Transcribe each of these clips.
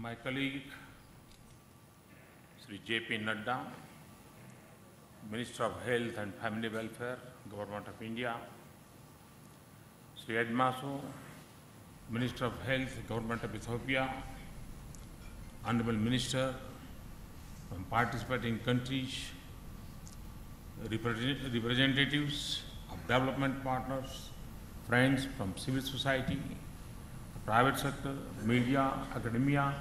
my colleague Shri J.P. Nadda, Minister of Health and Family Welfare, Government of India, Shri Edmaso, Minister of Health, Government of Ethiopia, Honorable Minister from participating countries, representatives of development partners, friends from civil society, private sector, media, academia,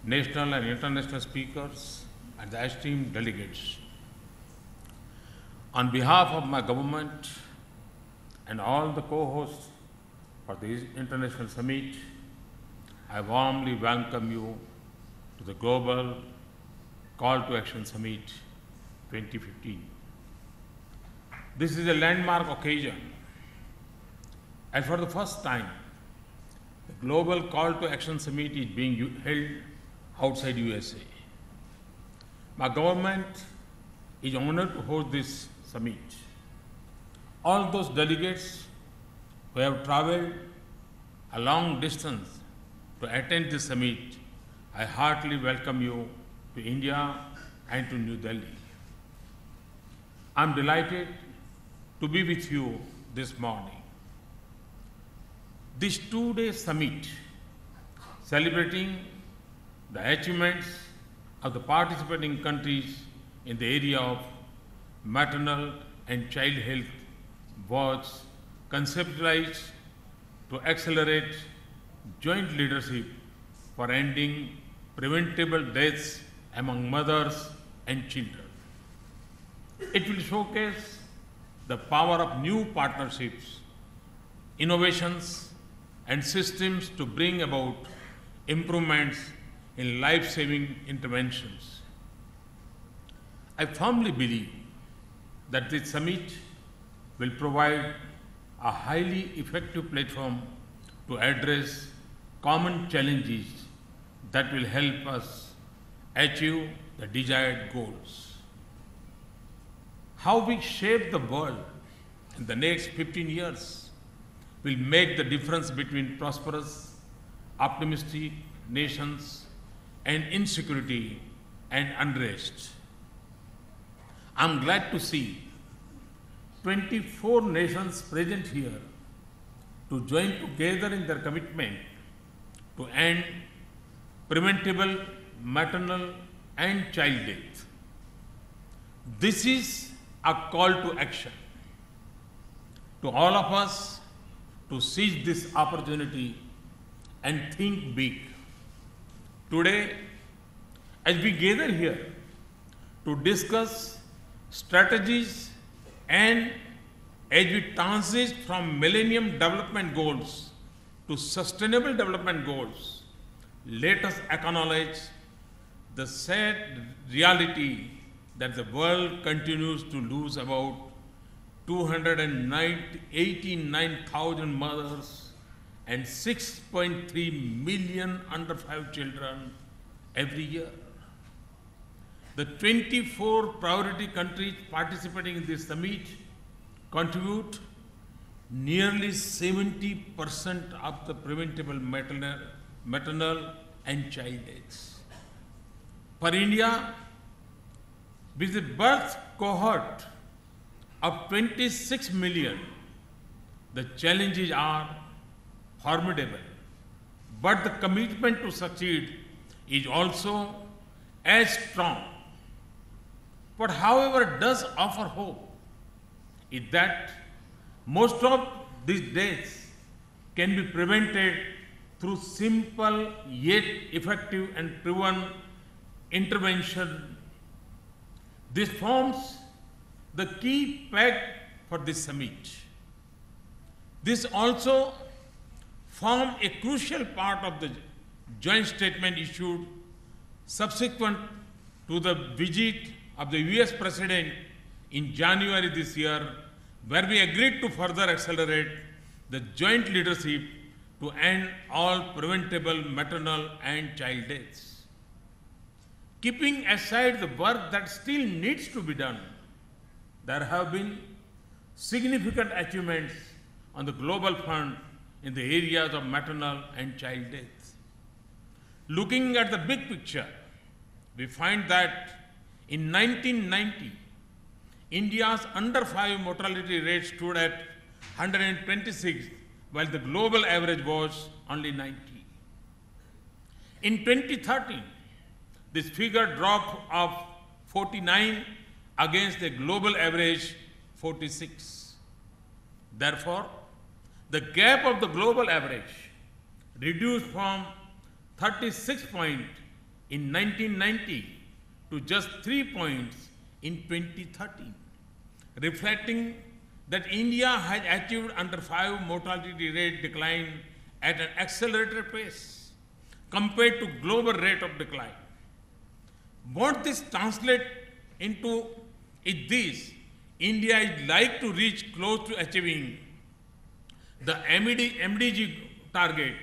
national and international speakers, and the esteemed delegates. On behalf of my government and all the co-hosts for this international summit, I warmly welcome you to the Global Call to Action Summit 2015. This is a landmark occasion, and for the first time, the Global Call to Action Summit is being held outside USA. My government is honored to host this summit. All those delegates who have traveled a long distance to attend this summit, I heartily welcome you to India and to New Delhi. I am delighted to be with you this morning. This two-day summit, celebrating the achievements of the participating countries in the area of maternal and child health, was conceptualized to accelerate joint leadership for ending preventable deaths among mothers and children. It will showcase the power of new partnerships, innovations, and systems to bring about improvements in life-saving interventions. I firmly believe that this summit will provide a highly effective platform to address common challenges that will help us achieve the desired goals. How we shape the world in the next 15 years will make the difference between prosperous, optimistic nations and insecurity and unrest. I'm glad to see 24 nations present here to join together in their commitment to end preventable maternal and child death. This is a call to action to all of us to seize this opportunity and think big. Today, as we gather here to discuss strategies and as we transit from Millennium Development Goals to Sustainable Development Goals, let us acknowledge the sad reality that the world continues to lose about 289,000 mothers and 6.3 million under 5 children every year. The 24 priority countries participating in this summit contribute nearly 70% of the preventable maternal and child deaths. For India, with the birth cohort of 26 million, the challenges are formidable, but the commitment to succeed is also as strong. What, however, does offer hope is that most of these deaths can be prevented through simple yet effective and proven intervention. This forms the key peg for this summit. This also forms a crucial part of the joint statement issued subsequent to the visit of the US President in January this year, where we agreed to further accelerate the joint leadership to end all preventable maternal and child deaths. Keeping aside the work that still needs to be done, there have been significant achievements on the global front in the areas of maternal and child death. Looking at the big picture, we find that in 1990, India's under 5 mortality rate stood at 126, while the global average was only 90. In 2013, this figure dropped of 49 against the global average 46. Therefore, the gap of the global average reduced from 36 points in 1990 to just 3 points in 2013, reflecting that India has achieved under 5 mortality rate decline at an accelerated pace compared to global rate of decline. What this translates into is this: India is like to reach close to achieving the MDG target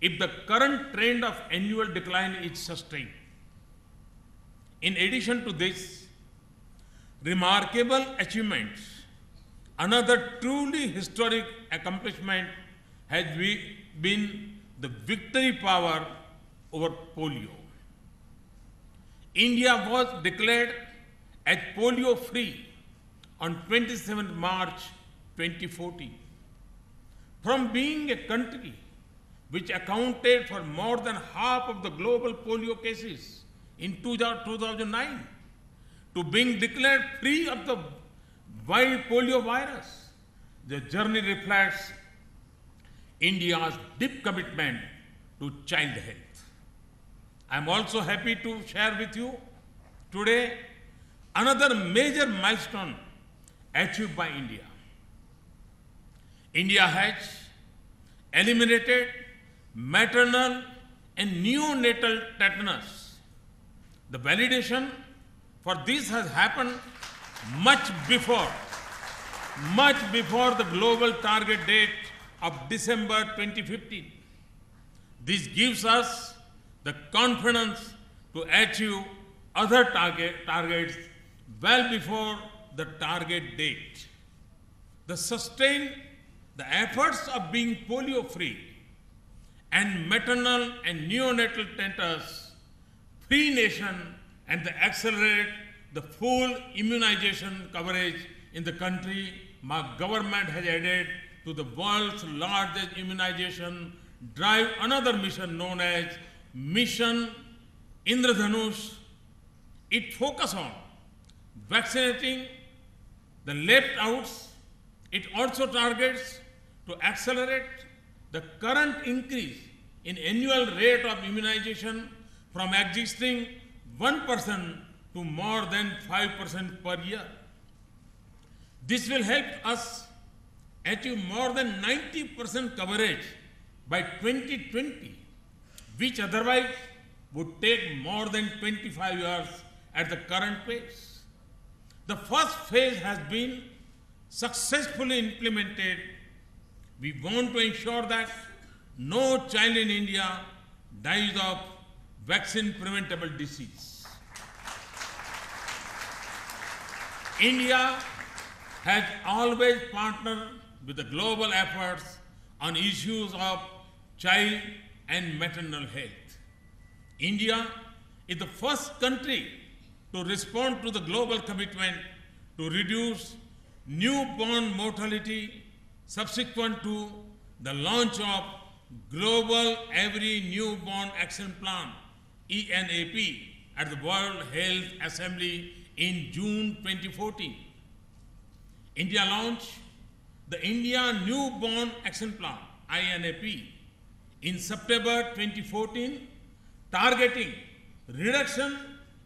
if the current trend of annual decline is sustained. In addition to this remarkable achievements, another truly historic accomplishment has been the victory power over polio. India was declared as polio-free on 27 March 2014. From being a country which accounted for more than half of the global polio cases in 2009, to being declared free of the wild polio virus, the journey reflects India's deep commitment to child health. I am also happy to share with you today another major milestone achieved by India. India has eliminated maternal and neonatal tetanus. The validation for this has happened much before the global target date of December 2015. This gives us the confidence to achieve other targets well before the target date. The efforts of being polio-free and maternal and neonatal tetanus free nation and to accelerate the full immunization coverage in the country, my government has added to the world's largest immunization drive another mission known as Mission Indradhanush. It focuses on vaccinating the left outs. It also targets to accelerate the current increase in annual rate of immunization from existing 1% to more than 5% per year. This will help us achieve more than 90% coverage by 2020, which otherwise would take more than 25 years at the current pace. The first phase has been successfully implemented. We want to ensure that no child in India dies of vaccine-preventable disease. India has always partnered with the global efforts on issues of child and maternal health. India is the first country to respond to the global commitment to reduce newborn mortality subsequent to the launch of Global Every Newborn Action Plan, ENAP, at the World Health Assembly in June 2014. India launched the India Newborn Action Plan, INAP, in September 2014, targeting reduction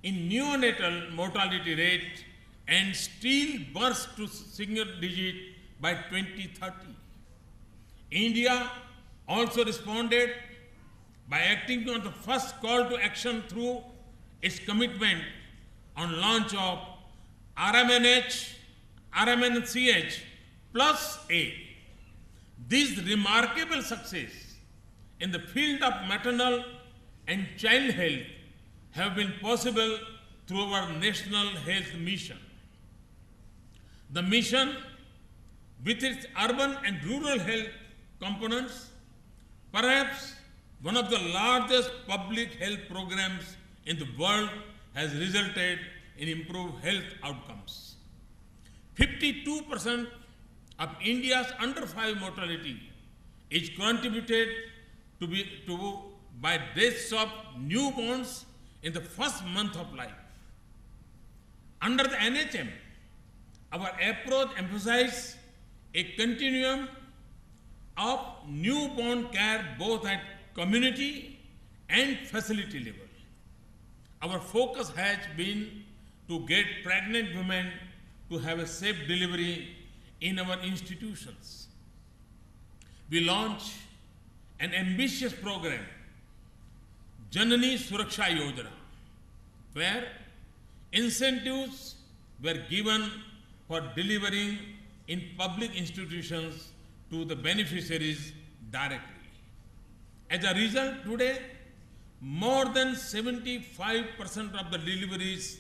in neonatal mortality rate and stillbirths to single digit by 2030. India also responded by acting on the first call to action through its commitment on launch of RMNCH plus A. This remarkable success in the field of maternal and child health have been possible through our National Health Mission. The mission, with its urban and rural health components, perhaps one of the largest public health programs in the world has resulted in improved health outcomes. 52% of India's under 5 mortality is contributed by deaths of newborns in the first month of life. Under the NHM, our approach emphasizes a continuum of newborn care both at community and facility level. Our focus has been to get pregnant women to have a safe delivery in our institutions. We launched an ambitious program, Janani Suraksha Yojana, where incentives were given for delivering in public institutions to the beneficiaries directly. As a result, today, more than 75% of the deliveries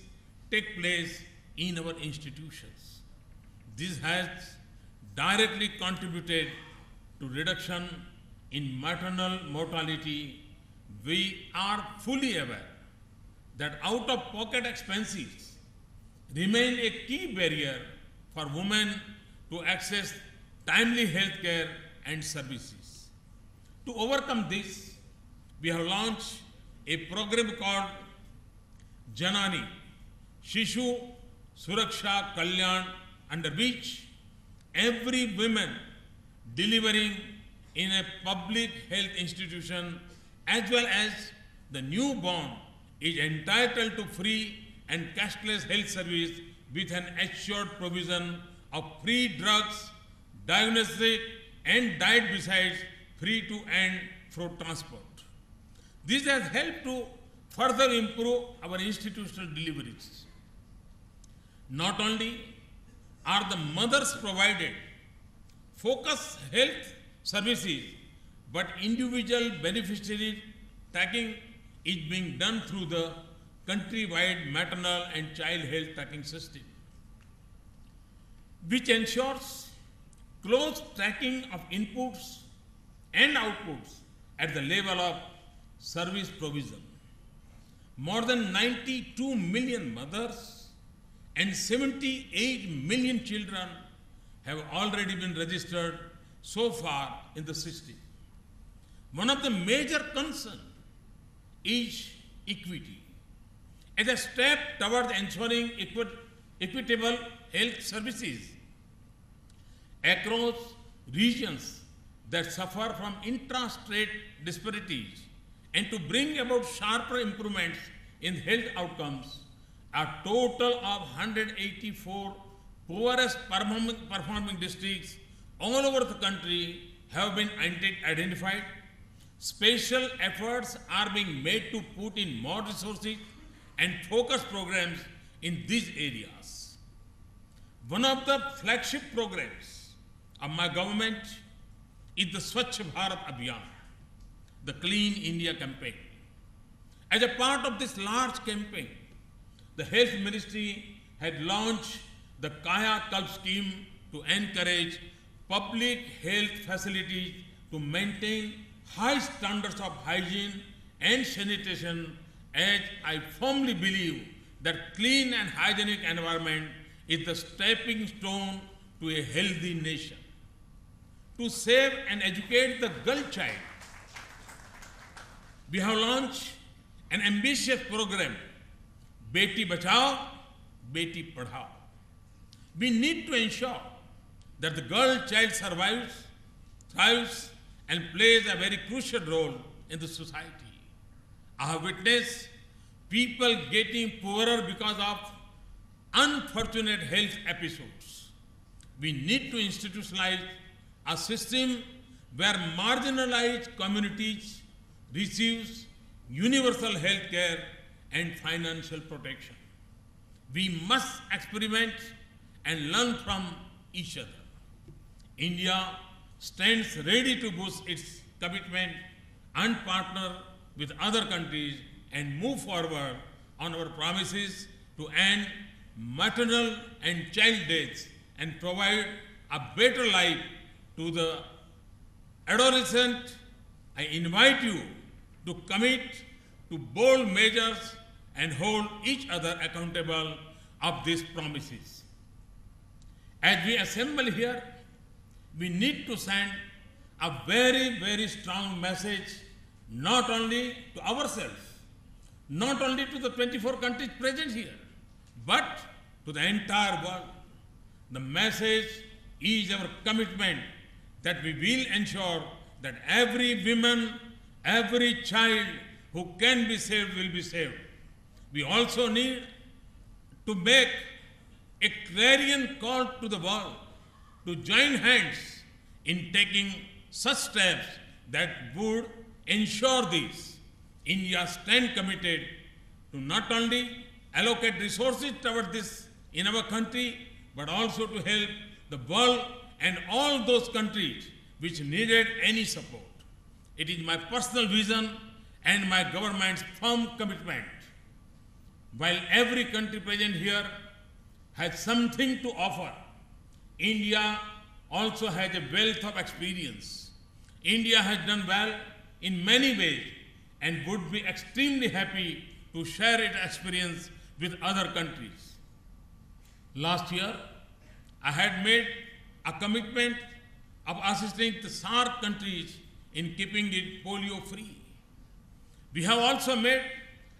take place in our institutions. This has directly contributed to reduction in maternal mortality. We are fully aware that out-of-pocket expenses remain a key barrier for women to access timely health care and services. To overcome this, we have launched a program called Janani Shishu Suraksha Kalyan, under which every woman delivering in a public health institution as well as the newborn is entitled to free and cashless health service with an assured provision of free drugs, diagnostic and diet besides free to and fro transport. This has helped to further improve our institutional deliveries. Not only are the mothers provided focused health services, but individual beneficiary tracking is being done through the countrywide maternal and child health tracking system, which ensures close tracking of inputs and outputs at the level of service provision. More than 92 million mothers and 78 million children have already been registered so far in the system. One of the major concerns is equity. As a step towards ensuring equitable health services across regions that suffer from intra-state disparities and to bring about sharper improvements in health outcomes, a total of 184 poorest performing districts all over the country have been identified. Special efforts are being made to put in more resources and focus programs in these areas. One of the flagship programs of my government is the Swachh Bharat Abhiyan, the Clean India campaign. As a part of this large campaign, the Health Ministry had launched the Kaya Kalp scheme to encourage public health facilities to maintain high standards of hygiene and sanitation, as I firmly believe that clean and hygienic environment is the stepping stone to a healthy nation. To save and educate the girl child, we have launched an ambitious program, Beti Bachao, Beti Padhao. We need to ensure that the girl child survives, thrives, and plays a very crucial role in the society. I have witnessed people getting poorer because of unfortunate health episodes. We need to institutionalize a system where marginalized communities receive universal health care and financial protection. We must experiment and learn from each other. India stands ready to boost its commitment and partner with other countries and move forward on our promises to end maternal and child deaths and provide a better life to the adolescent. I invite you to commit to bold measures and hold each other accountable of these promises. As we assemble here, we need to send a very, very strong message not only to ourselves, not only to the 24 countries present here, but to the entire world. The message is our commitment that we will ensure that every woman, every child who can be saved will be saved. We also need to make a clarion call to the world to join hands in taking such steps that would ensure this. India stands committed to not only allocate resources toward this in our country, but also to help the world and all those countries which needed any support. It is my personal vision and my government's firm commitment. While every country present here has something to offer, India also has a wealth of experience. India has done well in many ways and would be extremely happy to share its experience with other countries. Last year, I had made a commitment of assisting the SAARC countries in keeping it polio free. We have also made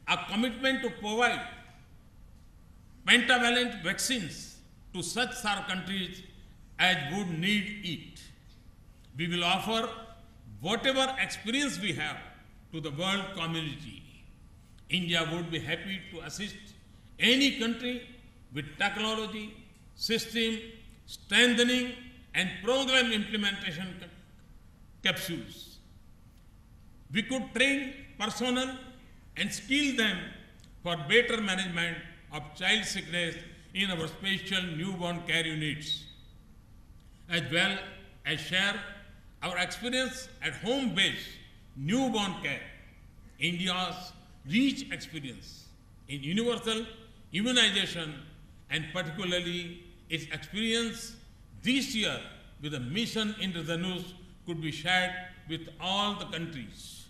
a commitment to provide pentavalent vaccines to such SAARC countries as would need it. We will offer whatever experience we have to the world community. India would be happy to assist any country with technology, system, strengthening and program implementation capsules. We could train personnel and skill them for better management of child sickness in our special newborn care units, as well as share our experience at home-based newborn care. India's rich experience in universal immunization and particularly its experience this year with the mission Indradhanush could be shared with all the countries.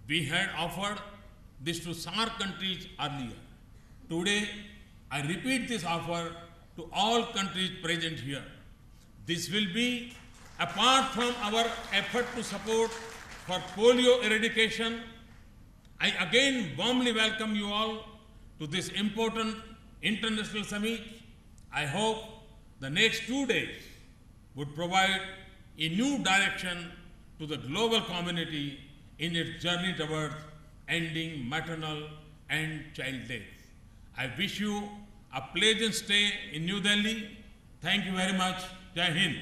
We had offered this to SAARC countries earlier. Today, I repeat this offer to all countries present here. This will be apart from our effort to support for polio eradication. I again warmly welcome you all to this important international summit. I hope the next 2 days would provide a new direction to the global community in its journey towards ending maternal and child death. I wish you a pleasant stay in New Delhi. Thank you very much. Jai Hind.